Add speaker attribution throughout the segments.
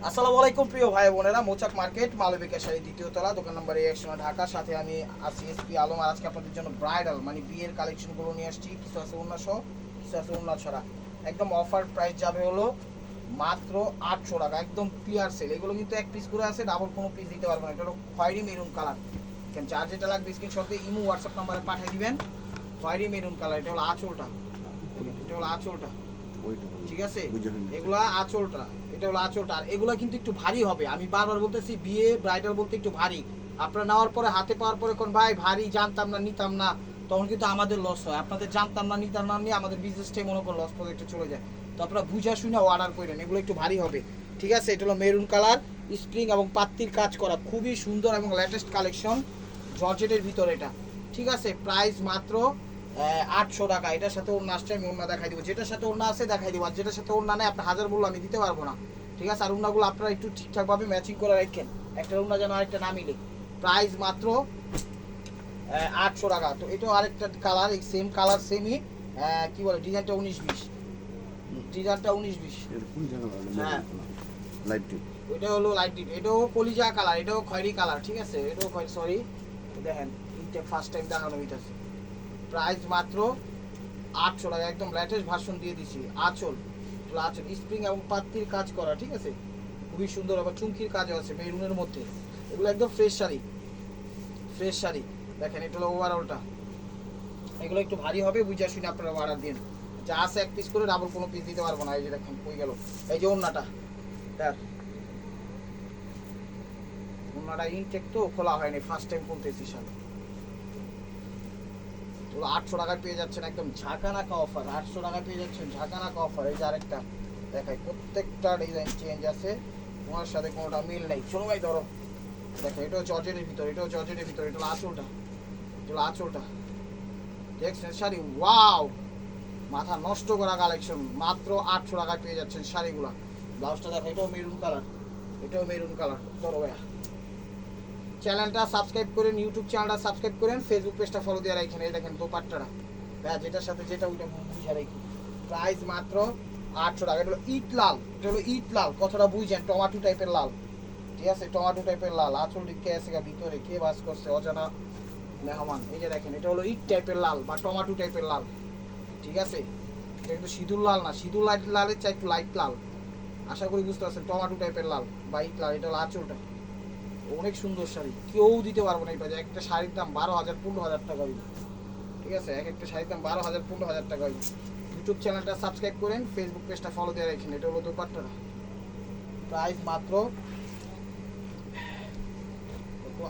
Speaker 1: আসসালামু আলাইকুম প্রিয় ভাই বোনেরা, মৌচাক মার্কেট মালবিকা শাড়ি দ্বিতীয় তলা, দোকান নম্বর 101 ঢাকা। সাথে আমি আছি এসপি আলম। আর আজকে আপনাদের জন্য ব্রাইডাল মানে বিয়ের কালেকশনগুলো নিয়ে আসছি। কিছু আছে ওড়না সহ, কিছু আছে ওড়না ছাড়া। একদম অফার প্রাইস যাবে হলো মাত্র 800 টাকা, একদম ক্লিয়ার সেল। এগুলো কিন্তু এক পিস করে আছে, ডাবল কোনো পিস দিতে পারবো না। এটা হলো খয়েরি মেরুন কালার। কেন যার যেটা লাগবে স্ক্রিনশট দিয়ে ইমো হোয়াটসঅ্যাপ নাম্বারে পাঠিয়ে দিবেন। খয়েরি মেরুন কালার, এটা হলো আঁচলটা, এটা হলো আঁচলটা, ঠিক আছে? এগুলা আঁচলটা, এটা হলো আঁচলটা। আর এগুলা কিন্তু একটু ভারী হবে। আমি বারবার বলতেছি বিয়ে ব্রাইডাল বলতে একটু ভারী। আপনারা নেওয়ার পরে হাতে পাওয়ার পরে কোন ভাই ভারী, জানতাম না নিতাম না, তখন কিন্তু আমাদের লস হয়। আপনাদের জানতাম না নিতাম না নিয়ে আমাদের বিজনেসটাই মনে করুন লস প্রজেক্টে চলে যায়। তো আপনারা বুঝা শুনে অর্ডার করেন, এগুলো একটু ভারী হবে, ঠিক আছে? এটা হলো মেরুন কালার, স্প্রিং এবং পাত্তির কাজ করা, খুবই সুন্দর এবং লেটেস্ট কালেকশন, জর্জেটের ভিতরে এটা, ঠিক আছে? প্রাইস মাত্র 800 টাকা। এটার সাথে ওড়না আসছে, আমি ওড়না দেখাই দিব। যেটার সাথে ওড়না আছে দেখাই দিব, আর যেটার সাথে ওড়না নেই আপনার হাজার বললো আমি দিতে পারবো না, ঠিক আছে? আর ওড়নাগুলো আপনারা একটু ঠিকঠাকভাবে ম্যাচিং করে রাখেন, একটা ওড়না যেন আরেকটা না মিলে। প্রাইস মাত্র 800 টাকা। তো এটাও আরেকটা কালার, এই সেম কালার সেমই, কি বলে ডিজাইনটা 19-20, ডিজাইনটা 19-20। হ্যাঁ, ওইটা হলো লাইট ডিপ, এটাও কলিজা কালার, এটাও খয়েরি কালার, ঠিক আছে? এটাও খয়েরি, সরি দেখেন ফার্স্ট টাইম দেখানো হইতেছে। প্রাইস মাত্র 800 টাকা, একদম লেটেস্ট ভার্সন দিয়ে দিছি। আঁচল, আঁচল স্প্রিং এবং পাত্তির কাজ করা, ঠিক আছে? খুবই সুন্দর। আবার চুমকির কাজও আছে মেরুনের মধ্যে। এগুলো একদম ফ্রেশ শাড়ি, ফ্রেশ শাড়ি। দেখেন এটা হলো ওভারঅলটা। এগুলো একটু ভারী হবে, বুঝে শুনে আপনারা অর্ডার দিন। যা আছে এক পিস করে, ডাবল কোনো পিস দিতে পারবো না। এই যে দেখেন কই গেল, এই যে ওড়নাটা, দেখ ওড়নাটা ইনটেক তো খোলা হয়নি, ফার্স্ট টাইম খুলতেছি শাড়ি। 800 টাকায় পেয়ে যাচ্ছেন একদম ঝাঁকানাকা অফার, 800 টাকায় পেয়ে যাচ্ছেন ঝাঁকানাকা অফার। এই যে আরেকটা দেখাই, প্রত্যেকটা ডিজাইন চেঞ্জ আছে, তোমার সাথে কোনোটা মিল নেই। চলো ভাই ধরো, দেখো এটাও জর্জেটের ভিতর, এটাও জর্জেটের ভিতর, এটা হলো আঁচলটা, এটা হলো আঁচলটা, দেখছেন শাড়ি? ওয়াও, মাথা নষ্ট করা কালেকশন। মাত্র 800 টাকায় পেয়ে যাচ্ছেন শাড়িগুলা। ব্লাউজটা দেখো, এটাও মেরুন কালার, এটাও মেরুন কালার। ধরো ভাইয়া, চ্যানেলটা সাবস্ক্রাইব করেন, ইউটিউব চ্যানেলটা সাবস্ক্রাইব করেন, ফেসবুক পেজটা ফলো দিয়ে রাখেন। এই দেখেন দোপাট্টাটা, হ্যাঁ যেটার সাথে যেটা ওইটা বুঝে রাখি। প্রাইস মাত্র 800 টাকা। এটা হলো ইট লাল, এটা হলো ইট লাল, কথাটা বুঝছেন? টমাটো টাইপের লাল, ঠিক আছে? টমাটো টাইপের লাল। আঁচল দিকে আছে ভিতরে, কে বাস করছে অজানা মেহমান। এই যে দেখেন, এটা হলো ইট টাইপের লাল বা টমাটো টাইপের লাল, ঠিক আছে? এটা কিন্তু সিঁদুর লাল না, সিঁদুর লাইট লালের চাই একটু লাইট লাল। আশা করি বুঝতে পারছেন, টমাটো টাইপের লাল বা ইট লাল। এটা হলো আঁচলটা, অনেক সুন্দর শাড়ি, কেউ দিতে পারবো না। এটা একটা শাড়ির দাম 12,000-15,000 টাকা হইবে, ঠিক আছে? এক একটা শাড়ির দাম 12,000-15,000 টাকা হইবে। ইউটিউব চ্যানেলটা সাবস্ক্রাইব করেন, ফেসবুক পেজটা ফলো দিয়ে রাখেন। এটা হলো দোপাট্টাটা, প্রাইস মাত্র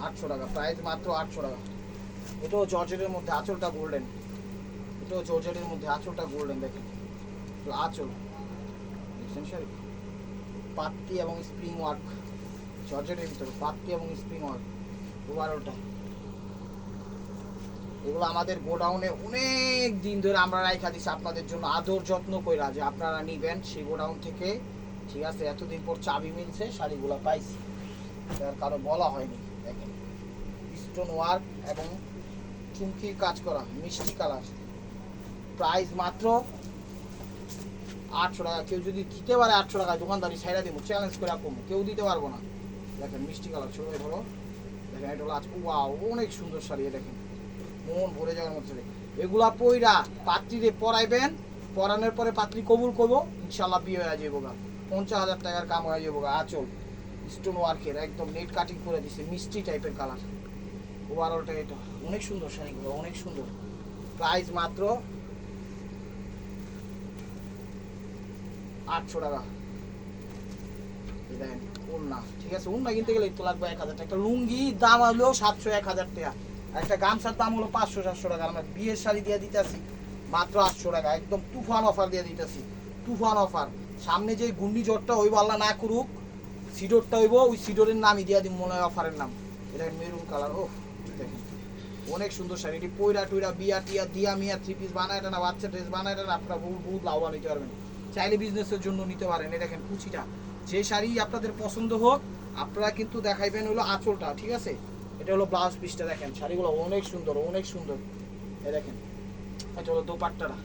Speaker 1: 800 টাকা, প্রাইস মাত্র 800 টাকা। এটাও জর্জেটের মধ্যে, আঁচলটা গোল্ডেন, এটাও জর্জেটের মধ্যে, আঁচলটা গোল্ডেন। দেখেন আঁচল, দেখছেন শাড়ি? পাত্তি এবং স্প্রিং ওয়ার্ক, জর্জেটের ভিতরে পাত্তি এবং স্প্রিং ওয়ার্ক, ওভারঅলটা। এগুলো আমাদের গোডাউনে অনেক দিন ধরে আমরা রাখা দিচ্ছি আপনাদের জন্য, আদর যত্ন কইরা, যে আপনারা নিবেন সেই গোডাউন থেকে, ঠিক আছে? এতদিন পর চাবি মিলছে, শাড়িগুলো পাইছি, তার কারো বলা হয়নি। দেখেন স্টোন ওয়ার্ক এবং চুমকির কাজ করা, মিষ্টি কালার। প্রাইস মাত্র 800 টাকা। কেউ যদি দিতে পারে 800 টাকা, দোকানদারি ছাইড়া দিব, চ্যালেঞ্জ করে কম, কেউ দিতে পারবো না। দেখেন মিষ্টি কালার, ছোটো ধরো, দেখেন এটা হলো আজকে ওয়াও, অনেক সুন্দর শাড়ি। দেখেন মন ভরে যাওয়ার মতো। এগুলা পইরা পাত্রীরে পরাইবেন, পরানোর পরে পাত্রী কবুল করবো, ইনশাল্লাহ বিয়ে হয়ে যাবো গা, 50,000 টাকার কাম হয়ে যাবো গা। আঁচল স্টোন ওয়ার্কের, একদম নেট কাটিং করে দিছে, মিষ্টি টাইপের কালার। ওভারঅলটা এটা অনেক সুন্দর শাড়িগুলো, অনেক সুন্দর। প্রাইস মাত্র 800 টাকা। দেখেন ওড়না, ঠিক আছে? ওড়না কিনতে গেলে তো লাগবে 1,000 টাকা। একটা লুঙ্গি দাম হলো 700-1,000 টাকা, একটা গামছার দাম হলো 500-700 টাকা। আমরা বিয়ের শাড়ি দিয়ে দিতেছি মাত্র 800 টাকা, একদম তুফান অফার দিয়ে দিতেছি, তুফান অফার। সামনে যে ঘূর্ণিঝড়টা হইব, আল্লাহ না করুক, সিডোরটা হইব, ওই সিডোরের নামই দিয়ে দিব মনে হয় অফারের নাম। এটা মেরুন কালার, ও দেখেন অনেক সুন্দর শাড়ি। এটি পয়রা টুইরা বিয়া টিয়া দিয়া মিয়া 3 পিস বানায় এটা না, বাচ্চা ড্রেস বানায় এটা না, আপনারা বহুত লাভবান নিতে পারবেন, চাইলে বিজনেসের জন্য নিতে পারেন। এই দেখেন কুচিটা, যে শাড়ি আপনাদের পছন্দ হোক আপনারা কিন্তু দেখাইবেন হলো আঁচলটা, ঠিক আছে? এটা হলো ব্লাউজ পিসটা, দেখেন শাড়িগুলো অনেক সুন্দর, অনেক সুন্দর। এই দেখেন এটা হলো দোপাট্টাটা,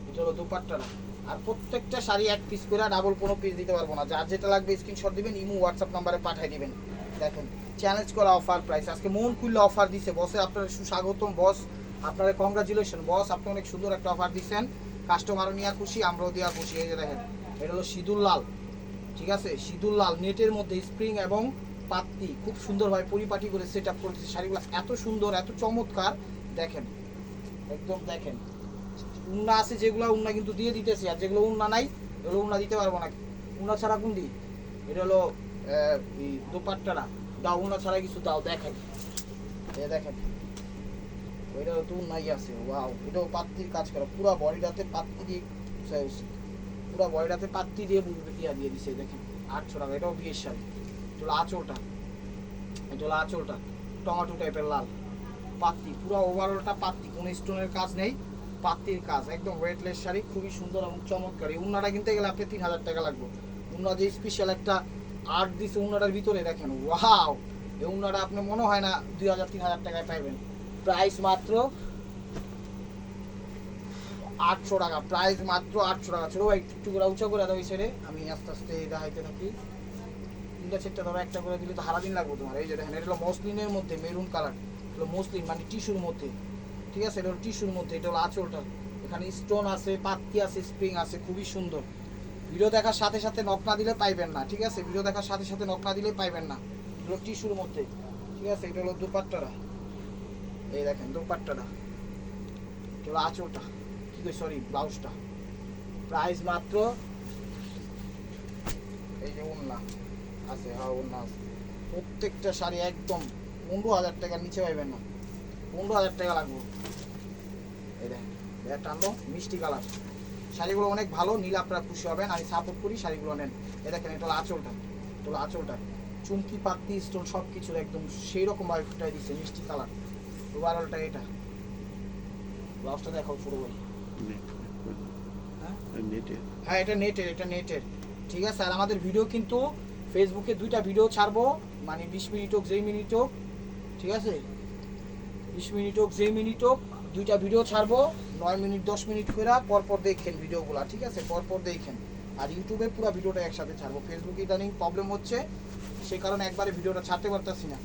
Speaker 1: এটা হলো দোপাট্টাটা। আর প্রত্যেকটা শাড়ি এক পিস করে, ডাবল কোনো পিস দিতে পারবো না। যার যেটা লাগবে স্ক্রিনশট দিবেন, ইমো হোয়াটসঅ্যাপ নাম্বারে পাঠিয়ে দিবেন। দেখেন চ্যালেঞ্জ করা অফার প্রাইস, আজকে মন খুললে অফার দিছে বসে। আপনার সুস্বাগতম বস, আপনার কংগ্রাচুলেশন বস, আপনি অনেক সুন্দর একটা অফার দিচ্ছেন। কাস্টমারও নিয়ে খুশি, আমরাও দেওয়া খুশি। এই যে দেখেন, এটা হলো সিঁদুর লাল, ঠিক আছে, সিঁদুর লাল নেটের মধ্যে স্প্রিং এবং পাত্তি খুব সুন্দরভাবে পরিপাটি করে সেট আপ করেছে। শাড়িগুলো এত সুন্দর, এত চমৎকার, দেখেন একদম। দেখেন উন্না আছে যেগুলো, উন্না কিন্তু দিয়ে দিতেছি, আর যেগুলো উন্না নাই এগুলো উন্না দিতে পারবো না। উন্না ছাড়া কোন দিই, এটা হলো দোপাট্টাটা দাও, উন্না ছাড়া কিছু দাও, দেখাই। এ দেখেন ওইটা তো উন্নাই আছে, ওয়াও। এটাও পাত্তির কাজ করা, পুরো বডিটাতে পাত্তি দিয়ে, পুরো বডিটাতে পাত্তি দিয়ে দিয়া দিয়ে দিছে। দেখেন 800 টাকা। এটাও বিয়ের শাড়ি। এটা হলো আঁচলটা, এটা হলো আঁচলটা টমেটো টাইপের লাল পাত্তি, পুরো ওভারঅলটা পাত্তি, কোনো স্টোনের কাজ নেই, পাত্তির কাজ, একদম ওয়েটলেস শাড়ি, খুবই সুন্দর এবং চমৎকার। এই উন্নাটা কিনতে গেলে আপনি 3000 টাকা লাগবে। উন্না যে স্পেশাল একটা আর্ট দিছে উন্নাটার ভিতরে, দেখেন ওয়াও। এই উন্নাটা আপনি মনে হয় না 2000-3000 টাকায় পাইবেন। প্রাইস মাত্র 800 টাকা, প্রাইস মাত্র 800 টাকা। চলো ভাই একটু করে উঁচা করে দাও এই ছেড়ে, আমি আস্তে আস্তে দেখাইতে থাকি। তিনটা চারটা ধরো, একটা করে দিলে তো সারাদিন লাগবে তোমার। এই যে দেখেন, এটা হলো মসলিনের মধ্যে মেরুন কালার, হলো মসলিন মানে টিস্যুর মধ্যে, ঠিক আছে, এটা হলো টিস্যুর মধ্যে। এটা হলো আঁচলটা, এখানে স্টোন আছে, পাত্তি আছে, স্প্রিং আছে, খুবই সুন্দর। ভিডিও দেখার সাথে সাথে নক না দিলে পাইবেন না, ঠিক আছে, ভিডিও দেখার সাথে সাথে নক না দিলে পাইবেন না। এগুলো টিস্যুর মধ্যে, ঠিক আছে। এটা হলো দুপাট্টাটা, এই দেখেন দুপাট্টাটা, এটা হলো আঁচলটা, কি কই সরি ব্লাউজটা। প্রাইস মাত্র, এই যে ওন্না আছে, হ্যাঁ ওন্না আছে। প্রত্যেকটা শাড়ি একদম 15,000 টাকার নিচে পাইবেন না, 15,000 টাকা লাগবে। এই দেখেন এটা টানলো মিষ্টি কালার, শাড়িগুলো অনেক ভালো, নিলে আপনারা খুশি হবেন, আমি সাপোর্ট করি, শাড়িগুলো নেন। এই দেখেন এটা হলো আঁচলটা, এটা হলো আঁচলটা, চুমকি পাত্তি স্টোন সব কিছুর একদম সেই রকম ভাবে ফুটাই দিচ্ছে, মিষ্টি কালার। ওভারঅলটা এটা, ব্লাউজটা দেখাও ছোট ভাই। হ্যাঁ এটা নেটের, এটা নেটের, ঠিক আছে। আর আমাদের ভিডিও কিন্তু ফেসবুকে 2টা ভিডিও ছাড়বো, মানে 20 মিনিট হোক যেই মিনিট হোক, ঠিক আছে, 20 মিনিট হোক যেই মিনিট হোক, 2টা ভিডিও ছাড়বো 9 মিনিট 10 মিনিট করে, পরপর দেখেন ভিডিওগুলো, ঠিক আছে, পরপর দেখেন। আর ইউটিউবে পুরো ভিডিওটা একসাথে ছাড়বো। ফেসবুকে ইদানিং প্রবলেম হচ্ছে, সেই কারণে একবারে ভিডিওটা ছাড়তে পারতেছি না।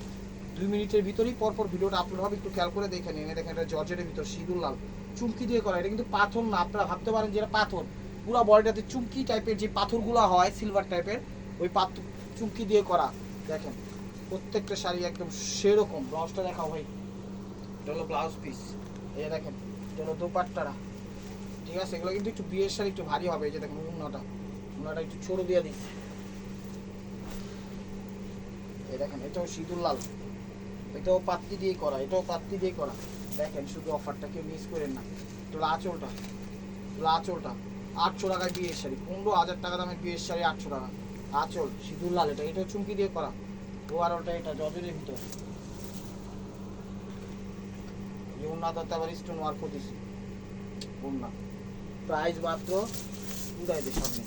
Speaker 1: 2 মিনিটের ভিতরেই পরপর ভিডিওটা আপলোড হবে, একটু খেয়াল করে দেখে নিন। দেখেন এটা জর্জেটের ভিতর সিঁদুর লাল, চুমকি দিয়ে করা। এটা কিন্তু পাথর না, আপনারা ভাবতে পারেন যে এটা পাথর, পুরো বডিটাতে চুমকি টাইপের যে পাথরগুলো হয় সিলভার টাইপের, ওই পাথর চুমকি দিয়ে করা। দেখেন প্রত্যেকটা শাড়ি একদম সেরকম। ব্লাউজটা দেখাও ভাই, এটা হলো ব্লাউজ পিস। এই দেখেন এটা হলো দোপাট্টাটা, ঠিক আছে। এগুলো কিন্তু একটু বিয়ের শাড়ি, একটু ভারী হবে। এই যে দেখেন উন্নাটা, উন্নাটা একটু ছোট দিয়ে দিচ্ছে। এই দেখেন এটাও সিঁদুর লাল, এটাও পাত্তি দিয়ে করা, এটাও পাত্তি দিয়ে করা। দেখেন শুধু অফারটা কেউ মিস করেন না। এটা হলো আঁচলটা, হলো আঁচলটা 800 টাকায় বিয়ের শাড়ি, 15,000 টাকা দামের বিয়ের শাড়ি 800 টাকা। আঁচল সিঁদুর লাল, এটা এটাও চুমকি দিয়ে করা। ওভারঅলটা এটা জর্জেটের ভিতর, এই উন্নাটাতে আবার স্টোন ওয়ার্ক করতেছি উন্না। প্রাইস মাত্র উড়াই দে সামনে।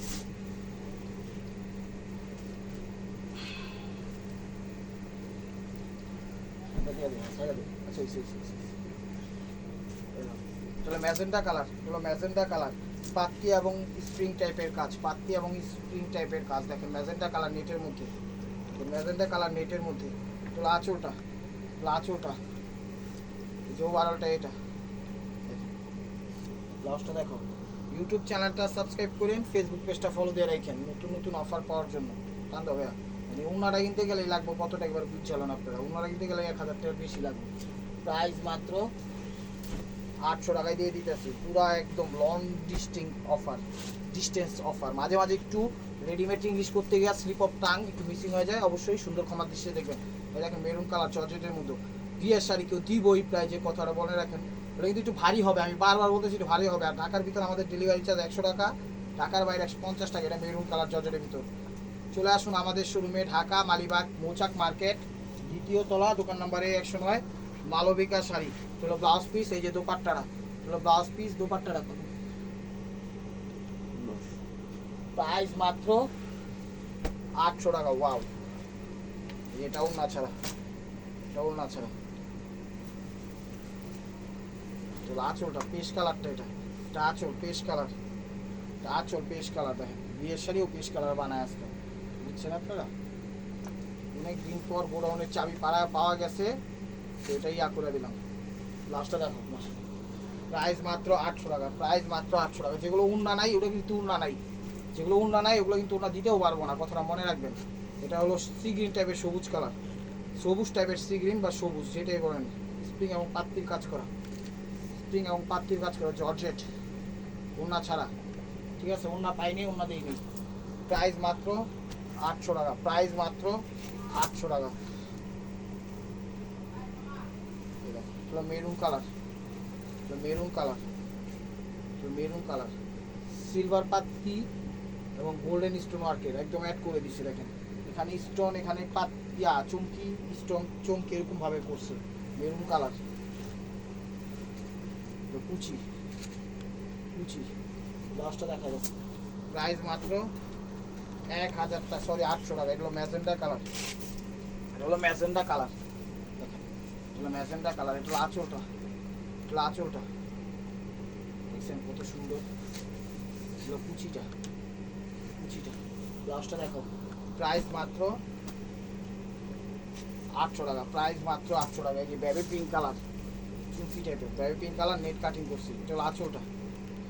Speaker 1: ম্যাজেন্ডা কালার, হলো ম্যাজেন্ডা কালার, পাত্তি এবং স্প্রিং টাইপের কাজ, পাত্তি এবং স্প্রিং টাইপের কাজ। দেখেন ম্যাজেন্ডা কালার নেটের মধ্যে, ম্যাজেন্ডা কালার নেটের মধ্যে। হলো আঁচলটা, হলো আঁচলটা, যে ওভারঅলটা এটা। ব্লাউজটা দেখো। ইউটিউব চ্যানেলটা সাবস্ক্রাইব করেন, ফেসবুক পেজটা ফলো দিয়ে রাখেন নতুন নতুন অফার পাওয়ার জন্য। কান্দা ভাইয়া মানে উন্নাটা কিনতে গেলে লাগবে কতটা, একবার বুঝছিলেন আপনারা, উন্নাটা কিনতে গেলে 1000 টাকা বেশি লাগবে। প্রাইস মাত্র 800 টাকায় দিয়ে দিতেছি, পুরো একদম লং ডিস্টেন্স অফার। মাঝে মাঝে একটু রেডিমেড ইংলিশ করতে গিয়ে স্লিপ অফ টাং একটু মিসিং হয়ে যায়, অবশ্যই সুন্দর ক্ষমার দৃশ্যে দেখবেন। এই দেখেন মেরুন কালার জর্জেটের মধ্যে বিয়ের শাড়ি কেউ দিবই, প্রায় যে কথাটা বলে রাখেন, ওটা কিন্তু একটু ভারী হবে, আমি বারবার বলতেছি একটু ভারী হবে। আর ঢাকার ভিতরে আমাদের ডেলিভারি চার্জ 100 টাকা, ঢাকার বাইরে 150 টাকা। এটা মেরুন কালার জর্জেটের ভিতর। চলে আসুন আমাদের শোরুমে, ঢাকা মালিবাগ মৌচাক মার্কেট, 2য় তলা, দোকান নম্বরে 109, মালবিকা শাড়ি। হলো ব্লাউজ পিস, এই যে দোপাট্টাটা হলো ব্লাউজ পিস, দোপাট্টাটা কত, প্রাইস মাত্র 800 টাকা। ওয়াও, এটাও না ছাড়া, এটাও না ছাড়া। আঁচলটা পেশ কালারটা, এটা এটা আঁচল পেশ কালার, আঁচল পেশ কালার দেখেন, বিয়ের শাড়িও পেশ কালার বানায় আজকে, বুঝছেন আপনারা? অনেক দিন পর গোডাউনের চাবি পাওয়া গেছে, তো এটাই করে দিলাম। লাস্টটা দেখো, প্রাইস মাত্র 800 টাকা, প্রাইস মাত্র 800 টাকা। যেগুলো উন্না নাই ওটা কিন্তু উন্না নাই, যেগুলো উন্না নাই ওগুলো কিন্তু ওটা দিতেও পারবো না, কথাটা মনে রাখবেন। এটা হলো সি গ্রিন টাইপের সবুজ কালার, সবুজ টাইপের সি গ্রিন বা সবুজ যেটাই বলেন। স্প্রিং এবং পাত্তির কাজ করা, স্প্রিং এবং পাত্তির কাজ করা, জর্জেট, উন্না ছাড়া, ঠিক আছে? উন্না পাইনি, উন্না দিইনি। প্রাইস মাত্র 800 টাকা, প্রাইস মাত্র 800 টাকা। Maroon colour, maroon colour, maroon colour, silver পাত্তি এবং গোল্ডেন স্টোন ওয়ার্কের একদম অ্যাড করে দিচ্ছে দেখেন। এখানে স্টোন, এখানে পাতিয়া চুমকি স্টোন চমকি এরকম ভাবে করছে। মেরুন কালার, কুচি কুচি, লাস্টটা দেখা যাচ্ছে। প্রাইস মাত্র 1000 টাকা, সরি 800 টাকা। এটা হলো ম্যাজেন্ডা কালার, এটা হলো ম্যাজেন্ডা কালার দেখেন, এটা হলো ম্যাজেন্ডা কালার। এটা হলো আঁচলটা, এটা হলো আঁচলটা, দেখছেন কত সুন্দর। এটা কুচিটা, কুচিটা, লাস্টটা দেখো। প্রাইস মাত্র 800 টাকা, প্রাইস মাত্র 800 টাকা। এই যে বেবি পিঙ্ক কালার, চুমকি টাইপের baby pink colour, net cutting করছি। এটা হলো আঁচলটা,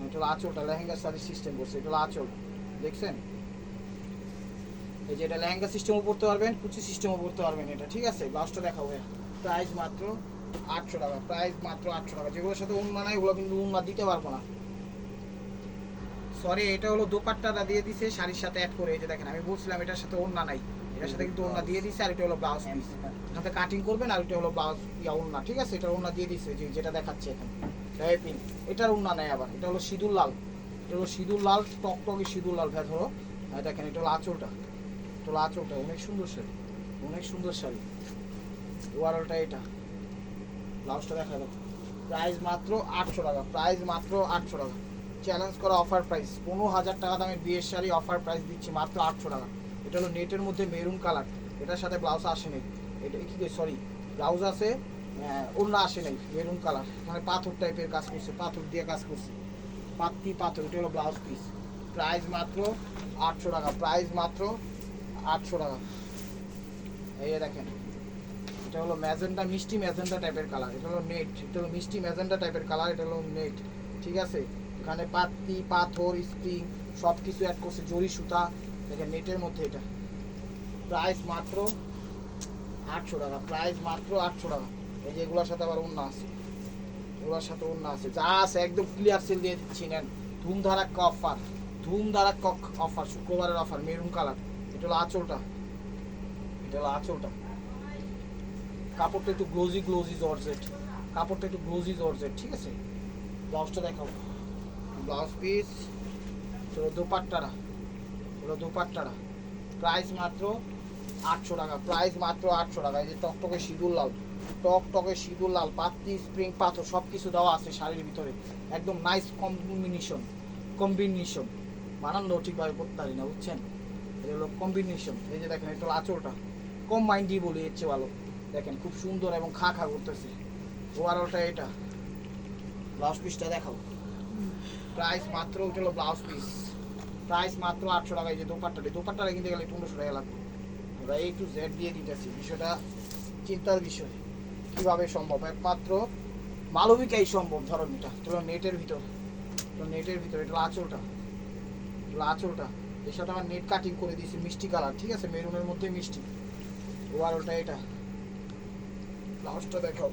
Speaker 1: এটা হলো আঁচলটা, লেহেঙ্গার সাথে সিস্টেম করছে। এটা হলো আঁচল, দেখছেন? এই যে এটা লেহেঙ্গা সিস্টেমও পড়তে পারবেন, কুচি সিস্টেমও পড়তে পারবেন এটা, ঠিক আছে? লাস্টটা দেখাবো। প্রাইস মাত্র 800 টাকা, প্রাইস মাত্র 800 টাকা। যেগুলোর সাথে উন্না নাই ওগুলো কিন্তু উন্না দিতে পারবো না, সরি। এটা হলো দোপাট্টাটা দিয়ে দিছে শাড়ির সাথে অ্যাড করে। এই যে দেখেন, আমি বলছিলাম এটার সাথে ওন্না নাই, এটার সাথে কিন্তু ওন্না দিয়ে দিছে। আর এটা হলো ব্লাউজ পিস, এটাতে কাটিং করবেন। আর এটা হলো ব্লাউজ ওন্না, ঠিক আছে? এটা ওন্না দিয়ে দিছে, যেটা দেখাচ্ছে এখানে টাইপিং। এটার ওন্না নাই আবার। এটা হলো সিঁদুর লাল, এটা হলো সিঁদুর লাল, টকটকে সিঁদুর লাল ভেদ ধরো। দেখেন এটা হলো আঁচলটা, এটা হলো আঁচলটা, অনেক সুন্দর শাড়ি, অনেক সুন্দর শাড়ি। ওভারঅলটা এটা, ব্লাউজটা দেখা যাবে। প্রাইস মাত্র 800 টাকা, প্রাইস মাত্র 800 টাকা। চ্যালেঞ্জ করা অফার প্রাইস, 15,000 টাকা দামের বিয়ের শাড়ি অফার প্রাইস দিচ্ছি মাত্র 800 টাকা। এটা হলো নেটের মধ্যে মেরুন কালার, এটার সাথে ব্লাউজ আসেনি। এটা কি, সরি ব্লাউজ আছে, অন্য আসে নাই। মেরুন কালার, মানে পাথর টাইপের কাজ করছে, পাথর দিয়ে কাজ করছে, পাত্তি পাথর। এটা হলো ব্লাউজ পিস। প্রাইস মাত্র 800 টাকা, প্রাইস মাত্র 800 টাকা। এই দেখেন, এটা হলো ম্যাজেন্ডা, মিষ্টি ম্যাজেন্ডা টাইপের কালার। এটা হলো নেট, এটা হলো মিষ্টি ম্যাজেন্ডা টাইপের কালার। এটা হলো নেট, ঠিক আছে? এখানে পাত্তি পাথর স্প্রিং সব কিছু অ্যাড করছে, জরি সুতা দেখেন নেটের মধ্যে। এটা প্রাইস মাত্র 800 টাকা, প্রাইস মাত্র 800 টাকা। এই যে এগুলোর সাথে আবার ওন্না আছে, এগুলোর সাথে ওন্না আছে, যা আছে একদম ক্লিয়ার সেল দিয়ে দিচ্ছি। নেন ধুমধারাক্কা অফার, ধুমধারাক্কা অফার, শুক্রবারের অফার। মেরুন কালার, এটা হলো আঁচলটা, এটা হলো আঁচলটা। কাপড়টা একটু গ্লোজি গ্লোজি জর্জেট, কাপড়টা একটু গ্লোজি জর্জেট, ঠিক আছে? ব্লাউজটা দেখাবো, ব্লাউজ পিস। চলো দোপাট্টারা, চলো দোপাট্টারা। প্রাইস মাত্র 800 টাকা, প্রাইস মাত্র 800 টাকা। এই যে টকটকে সিঁদুর লাল, টকটকে সিঁদুর লাল, পাত্তি স্প্রিং পাথর সব কিছু দেওয়া আছে শাড়ির ভিতরে। একদম নাইস কম্বিনেশন, কম্বিনেশন বানানো ঠিকভাবে করতে পারি না, বুঝছেন? এটা হলো কম্বিনেশন। এই যে দেখেন, এটা হলো আঁচলটা, কম্বাইন্ডি বলি এর চেয়ে ভালো। দেখেন খুব সুন্দর এবং খা খা করতেছে। ওভারঅলটা এটা। ব্লাউজ পিসটা দেখাও, প্রাইস মাত্র, ওটা হলো ব্লাউজ পিস, প্রাইস মাত্র 800 টাকা। এই যে দোপাট্টাটা, দোপাট্টাটা কিনতে গেলে 1500 টাকা লাগবে। আমরা A to Z দিয়ে দিতেছি, বিষয়টা চিন্তার বিষয়। কীভাবে সম্ভব? একমাত্র মালবিকাই সম্ভব। ধরুন এটা হলো নেটের ভিতর, নেটের ভিতরে। এটা আঁচলটা, এটা আঁচলটা, এর সাথে আমার নেট কাটিং করে দিয়েছি মিষ্টি কালার, ঠিক আছে? মেরুনের মধ্যে মিষ্টি। ওভারঅলটা এটা। ব্লাউজটা দেখাও,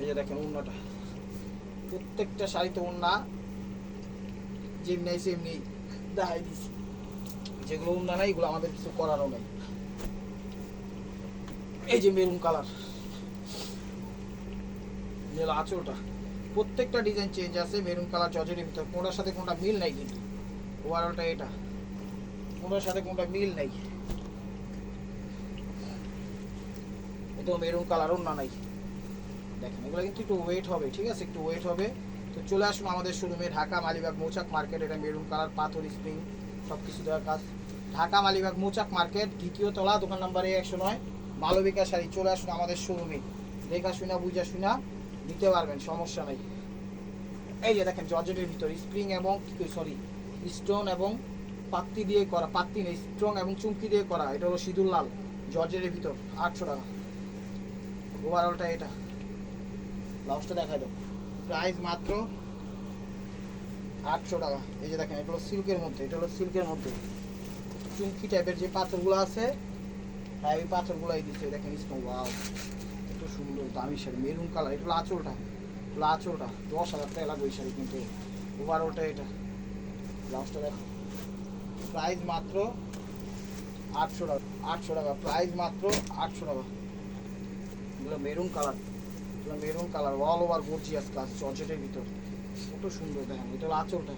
Speaker 1: এই যে দেখেন ওন্নাটা, প্রত্যেকটা শাড়িতে ওন্না যেমনি সেমনি দেখাই দিছি। যেগুলো ওন্না নাই এগুলো আমাদের কিছু করারও নাই। এই যে মেরুন কালার, নীল আঁচলটা, প্রত্যেকটা ডিজাইন চেঞ্জ আছে। মেরুন কালার জর্জেটের ভিতর, কোনটার সাথে কোনটা মিল নাই কিন্তু। ওভারঅলটা এটা, কোনটার সাথে কোনটা মিল নাই। এটাও মেরুন কালার, ওন্না নাই। দেখেন এগুলো কিন্তু একটু ওয়েট হবে, ঠিক আছে? একটু ওয়েট হবে। তো চলে আসুন আমাদের শোরুমে, ঢাকা মালিবাগ মৌচাক মার্কেট। এটা মেরুন কালার, পাথর স্প্রিং সব কিছু দেওয়ার কাজ। ঢাকা মালিবাগ মৌচাক মার্কেট, দ্বিতীয় তলা, দোকান নাম্বার A109, মালবিকা শাড়ি। চলে আসুন আমাদের শোরুমে, দেখা শুনা বুঝা শুনা নিতে পারবেন, সমস্যা নেই। এই যে দেখেন জর্জেটের ভিতর স্প্রিং এবং সরি স্টোন এবং পাত্তি দিয়ে করা, পাত্তি নেই, স্ট্রং এবং চুমকি দিয়ে করা। এটা হলো সিঁদুর লাল জর্জেটের ভিতর, 800 টাকা। ওভারঅলটা এটা, ব্লাউজটা দেখাই দাও। প্রাইস মাত্র 800 টাকা। এই যে দেখেন এটা হলো সিল্কের মধ্যে, এটা হলো সিল্কের মধ্যে চুমকি টাইপের যে পাথরগুলো আছে, হ্যাঁ এই পাথরগুলোই দিচ্ছে। দেখেন স্টোন, ওয়াও এত সুন্দর দামি শাড়ি, মেরুন কালার। এটা হলো আঁচলটা, আঁচলটা 10,000 টাকা লাগবে এই শাড়ি কিন্তু। ওভারঅলটা এটা, ব্লাউজটা দেখো। প্রাইস মাত্র 800 টাকা, 800 টাকা, প্রাইস মাত্র 800 টাকা। এগুলো মেরুন কালার, এগুলো maroon colour, all over gorgeous কাজ জর্জেটের ভিতর, কত সুন্দর। দেখেন এটা হলো আঁচলটা,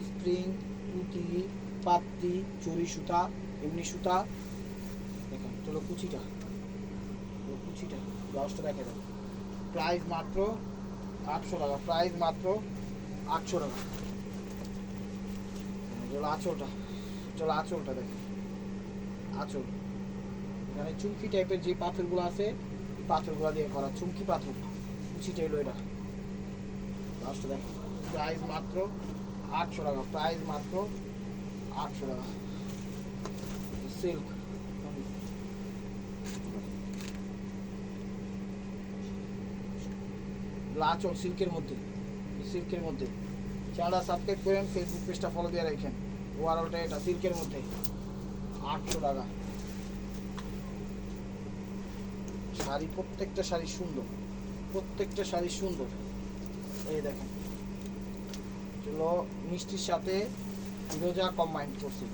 Speaker 1: স্প্রিং, পুঁতি, পাত্তি, চুরি সুতা, এমনি সুতা। দেখেন এটা হলো কুচিটা, কুচিটা। ব্লাউজটা দেখে দেন। প্রাইস মাত্র 800 টাকা, প্রাইস মাত্র 800 টাকা। এটা হলো আঁচলটা, এটা হলো আঁচলটা। দেখেন আঁচল, এখানে চুমকি টাইপের যে পাথরগুলো আছে এই পাথরগুলো দিয়ে করা, চুমকি পাথর, কুচিটা এলো এটা। লাস্টটা দেখো, প্রাইস মাত্র 800 টাকা, প্রাইস মাত্র 800 টাকা। সিল্ক, আঁচল সিল্কের মধ্যে, সিল্কের মধ্যে। চ্যানেলটা সাবস্ক্রাইব করেন, ফেসবুক পেজটা ফলো দিয়ে রাখেন। ওভারঅলটা এটা সিল্কের মধ্যে, 800 টাকা। শাড়ি, প্রত্যেকটা শাড়ি সুন্দর, প্রত্যেকটা শাড়ি সুন্দর। এই দেখেন চলো মিষ্টির সাথে ফিরোজা কম্বাইন্ড করছি,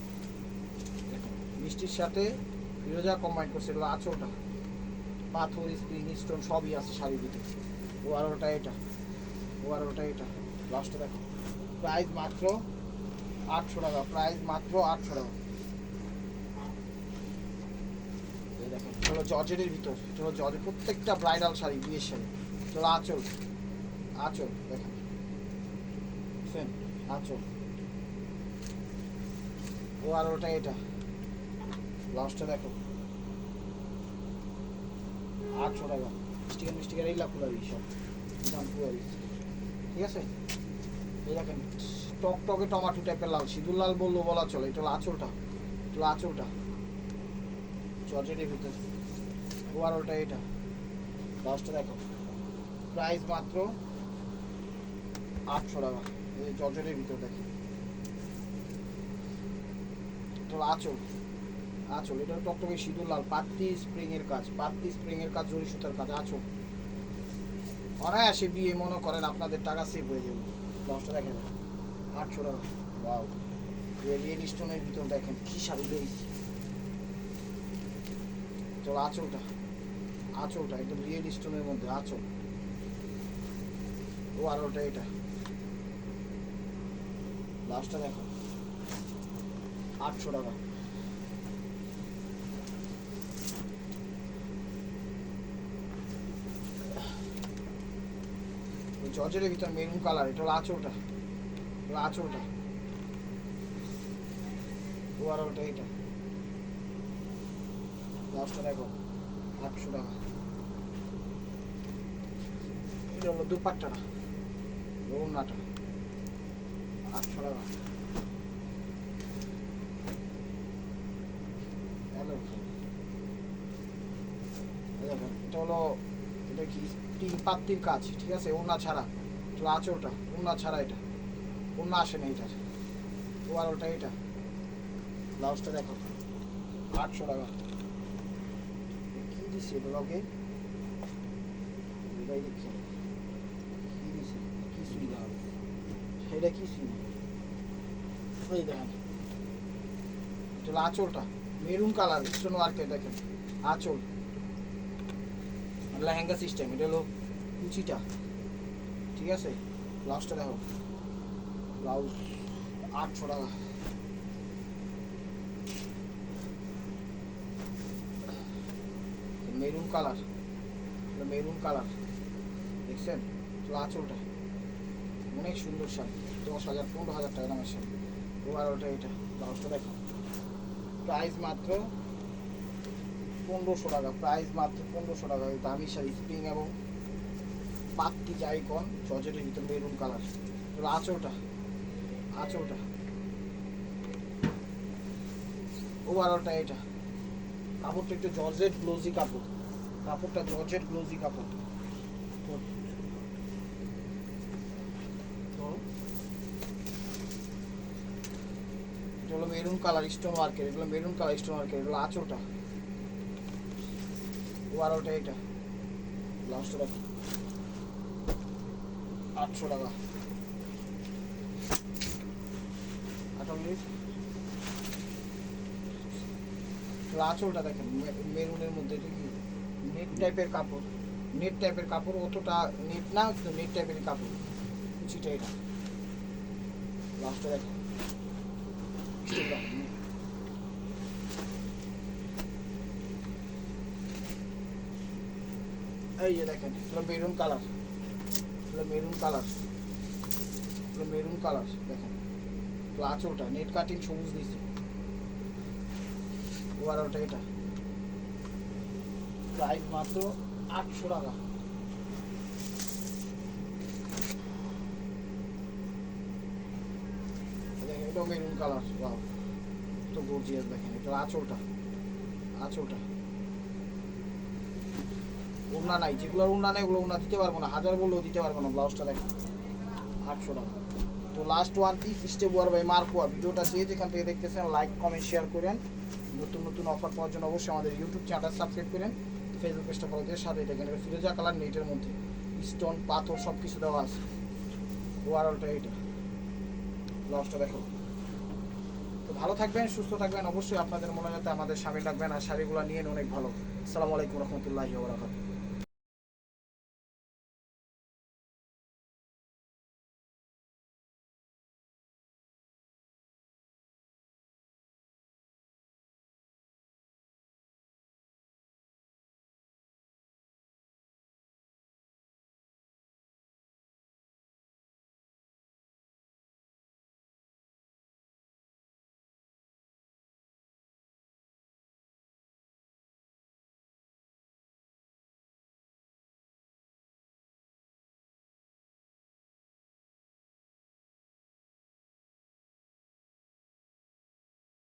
Speaker 1: দেখেন মিষ্টির সাথে ফিরোজা কম্বাইন্ড করছে। এগুলো আঁচলটা, পাথর, স্প্রিং, স্টোন সবই আছে শাড়ির ভিতরে। ওভারঅলটা এটা, ওভারঅলটা এটা। লাস্টটা দেখো, প্রাইস মাত্র 800 টাকা, প্রাইস মাত্র 800 টাকা। দেখেন হলো জর্জেটের ভিতর, এটা হলো জর্জেট, প্রত্যেকটা ব্রাইডাল শাড়ি, বিয়ের শাড়ি। চলো আঁচল, আঁচল দেখেন, বুঝছেন আঁচল। ও আর ওটা এটা, ব্লাউজটা দেখো 800 টাকা। স্টিকার মিস্টিকার এইগুলা খুলাবি সব দাম খুলাবি, ঠিক আছে। এই দেখেন টকটকে টমাটো টাইপের লাল, সিঁদুর লাল বললো বলা চলে। এটা হলো আঁচলটা, এটা হলো আঁচলটা জর্জেটের ভিতর। ওভারঅলটা এটা, ব্লাউজটা দেখো। প্রাইস মাত্র 800 টাকা। এই জর্জেটের ভিতর দেখো, এটা হলো আঁচল, আঁচল। এটা টকটকে সিঁদুর লাল, পাত্তি স্প্রিং এর কাজ, পাত্তি স্প্রিং এর কাজ, জরি সুতার কাজ, আঁচল। অনায়াসে বিয়ে মনে করেন আপনাদের টাকা সেভ হয়ে যাবে। ব্লাউজটা দেখেন 800 টাকা। ওয়াও, রিয়েল স্টোনের ভিতর দেখেন কি শাড়ি বেরিয়েছে। চলো আঁচলটা, আঁচলটা একদম রিয়েল স্টোনের মধ্যে আঁচল। ও আর ওটা এটা, ব্লাউজটা দেখো 800 টাকা। জর্জেটের ভিতর মেরুন কালার, এটা হলো আঁচলটা, আঁচলটা। ওভারঅলটা এটা, ব্লাউজটা দেখো 800 টাকা। এটা হলো দুপাট্টাটা, ওড়নাটা 800 টাকা। এটা হলো, এটা কি পাত্তির কাজ, ঠিক আছে, ওড়না ছাড়া। এটা আঁচলটা, ওড়না ছাড়া, এটা ওড়না আসে না এটার। ওভারঅলটা এটা, ব্লাউজটা দেখো 800 টাকা। কি দিচ্ছে এটা লগে, কি দিচ্ছে, কিছুই না, এটা কিছুই না। এই দেখেন এটা হলো আঁচলটা, মেরুন কালার স্টোন ওয়ার্কের। দেখেন আঁচল, লেহেঙ্গা সিস্টেম। এটা হলো কুচিটা, ঠিক আছে। ব্লাউজটা দেখো, ব্লাউজ 800 টাকা। মেরুন কালার, মেরুন কালার দেখছেন, আঁচলটা অনেক সুন্দর শাড়ি, 10,000 15,000 টাকা দামের শাড়ি। ওভারঅলটা এটা, ব্লাউজটা দেখো। প্রাইস মাত্র 1500 টাকা, প্রাইস মাত্র 1500 টাকা। দামি শাড়ি, স্প্রিং এবং পাত্তি জাইকন জর্জেটের ভিতরে মেরুন কালার। আঁচলটা ওভারঅলটা এটা। কাপড়টা একটু জর্জেট গ্লোজি কাপড়, কাপড়টা জর্জেট গ্লোজি কাপড়। এগুলো মেরুন কালার স্টোন ওয়ার্কের, এগুলো মেরুন কালার স্টোন ওয়ার্কের। এগুলো আঁচলটা, ওভারঅলটা এটা। ব্লাউজটা দেখো 800 টাকা। আঁচলটা দেখেন মেরুনের মধ্যে, এটা কি নেট টাইপের কাপড়, নেট টাইপের কাপড়, অতটা নেট না কিন্তু নেট টাইপের কাপড়, কুচিটা এটা। ব্লাউজটা দেখেন এই যে দেখেন, এগুলো মেরুন কালার, এগুলো মেরুন কালার, এগুলো মেরুন কালার দেখেন। আঁচলটা নেট কাটিং সবুজ দিয়েছে। ওভারঅলটা এটা। প্রাইস মাত্র 800 টাকা। দেখেন এটাও মেরুন কালার, ওয়াও তো গর্জিয়াস। দেখেন এটা আঁচলটা, আঁচলটা ওড়না নাই, যেগুলোর ওড়না নেই ওগুলো ওড়না দিতে পারবো না, হাজার বললেও দিতে পারবো না। ব্লাউজটা দেখেন 800 টাকা। তো last one piece step wear by মার্কোয়া। ভিডিওটা যে যেখান থেকে দেখতেছেন লাইক কমেন্ট শেয়ার করেন। নতুন নতুন অফার পাওয়ার জন্য অবশ্যই আমাদের ইউটিউব চ্যানেলটা সাবস্ক্রাইব করেন, ফেসবুক পেজটা ফলো দিয়ে সাথে দেখেন। এটা ফিরোজা কালার নেটের মধ্যে স্টোন পাথর সব কিছু দেওয়া আছে। ওভারঅলটা এইটা। ব্লাউজটা দেখো। তো ভালো থাকবেন, সুস্থ থাকবেন। অবশ্যই আপনাদের মনে যাতে আমাদের সামিল রাখবেন আর শাড়িগুলো নিয়ে অনেক ভালো। আসসালামু আলাইকুম রহমতুল্লাহি ওয়া বারাকাতুহু।